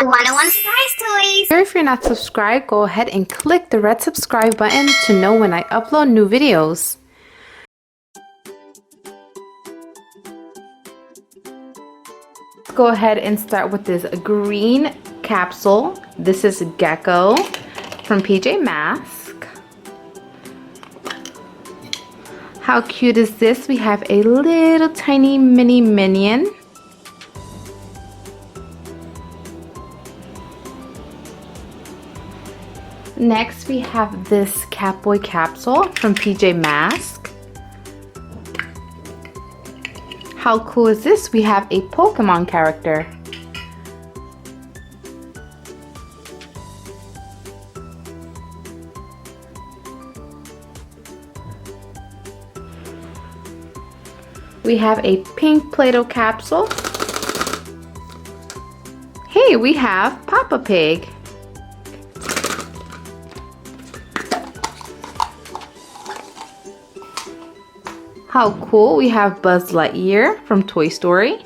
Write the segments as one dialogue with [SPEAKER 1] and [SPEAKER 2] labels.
[SPEAKER 1] 101 Surprise Toys!
[SPEAKER 2] If you're not subscribed, go ahead and click the red subscribe button to know when I upload new videos. Go ahead and start with this green capsule. This is Gecko from PJ Masks. How cute is this? We have a little tiny mini minion. Next we have this Catboy capsule from PJ Masks. How cool is this? We have a Pokemon character. We have a pink Play-Doh capsule. Hey, we have Peppa Pig. How cool, we have Buzz Lightyear from Toy Story.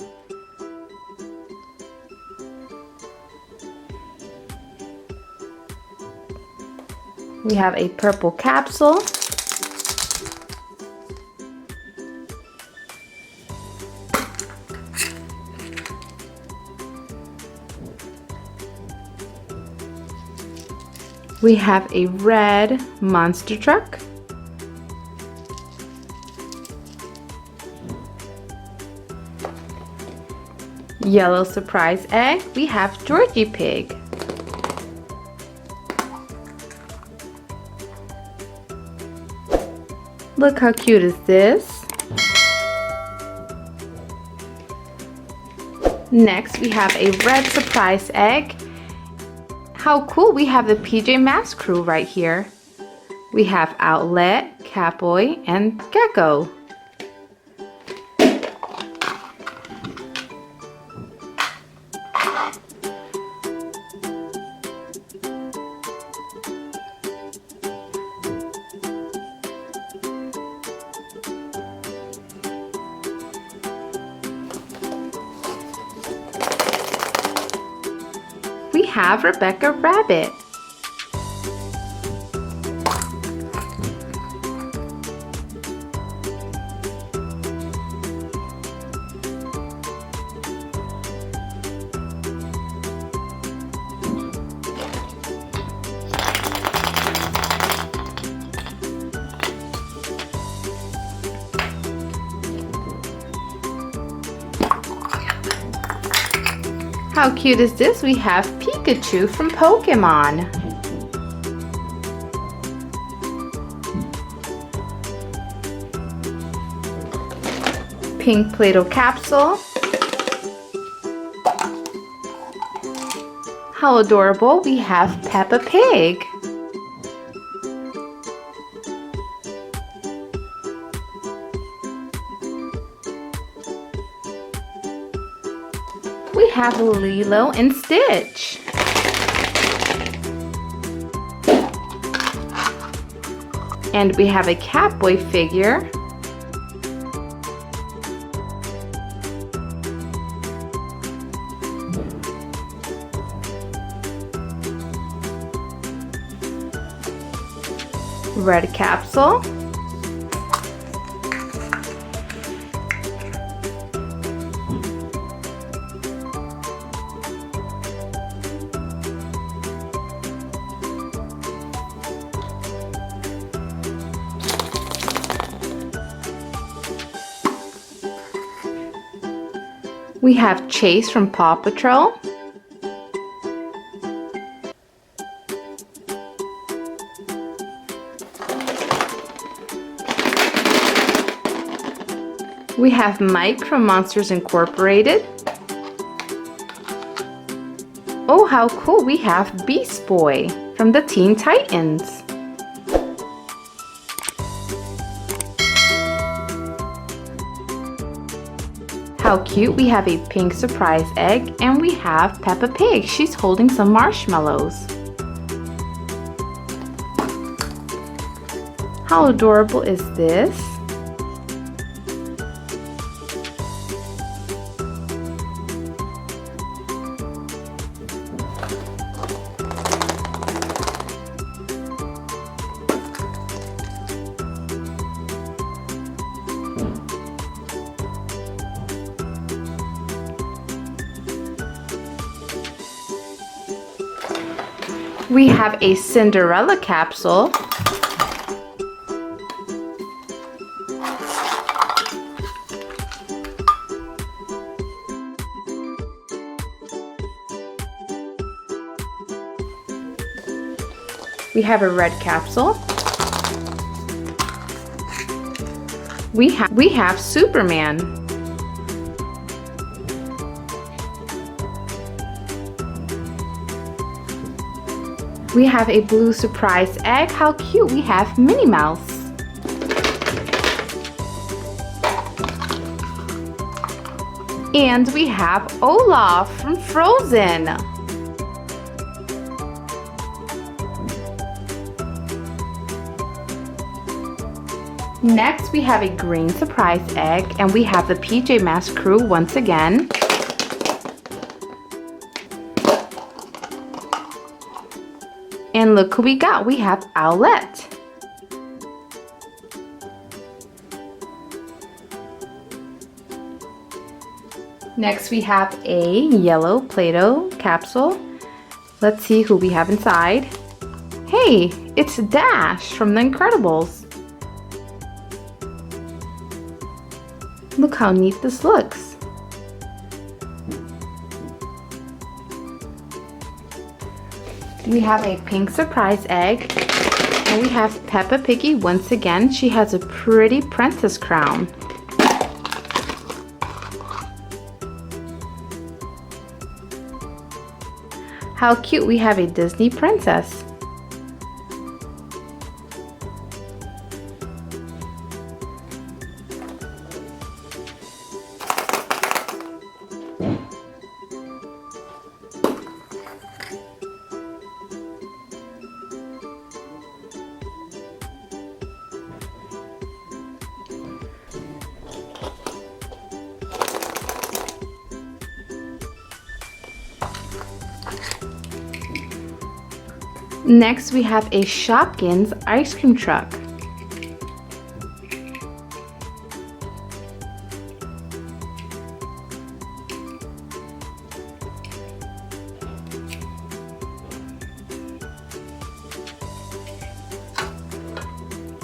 [SPEAKER 2] We have a purple capsule. We have a red monster truck. Yellow surprise egg. We have Georgie Pig. Look how cute is this. Next we have a red surprise egg. How cool, we have the PJ Masks crew right here. We have Outlet, Catboy, and Gecko. We have Rebecca Rabbit. How cute is this? We have Pikachu from Pokemon. Pink Play-Doh capsule. How adorable, we have Peppa Pig. We have Lilo and Stitch. And we have a Catboy figure. Red capsule. We have Chase from Paw Patrol. We have Mike from Monsters Incorporated. Oh, how cool, we have Beast Boy from the Teen Titans. How cute, we have a pink surprise egg, and we have Peppa Pig. She's holding some marshmallows. How adorable is this? We have a Cinderella capsule. We have a red capsule. We have Superman. We have a blue surprise egg. How cute. We have Minnie Mouse. And we have Olaf from Frozen. Next, we have a green surprise egg, and we have the PJ Masks crew once again. And look who we got. We have Owlette. Next, we have a yellow Play-Doh capsule. Let's see who we have inside. Hey, it's Dash from The Incredibles. Look how neat this looks. We have a pink surprise egg, and we have Peppa Piggy once again. She has a pretty princess crown. How cute, we have a Disney princess. Next, we have a Shopkins ice cream truck.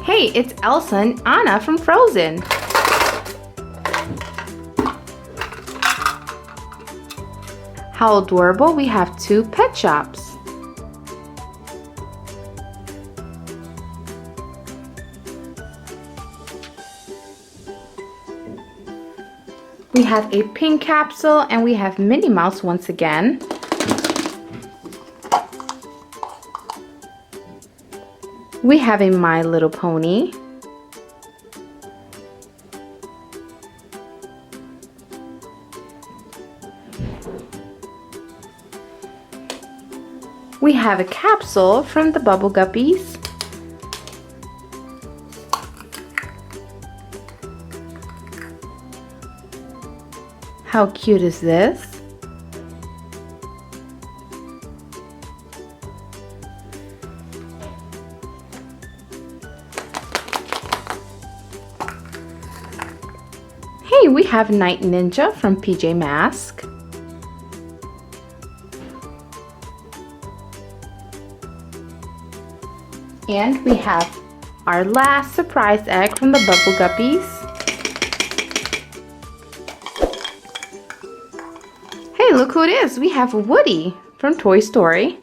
[SPEAKER 2] Hey, it's Elsa and Anna from Frozen. How adorable, we have two pet shops. We have a pink capsule, and we have Minnie Mouse once again. We have a My Little Pony. We have a capsule from the Bubble Guppies. How cute is this? Hey, we have Night Ninja from PJ Masks. And we have our last surprise egg from the Bubble Guppies. Hey, look who it is. We have Woody from Toy Story.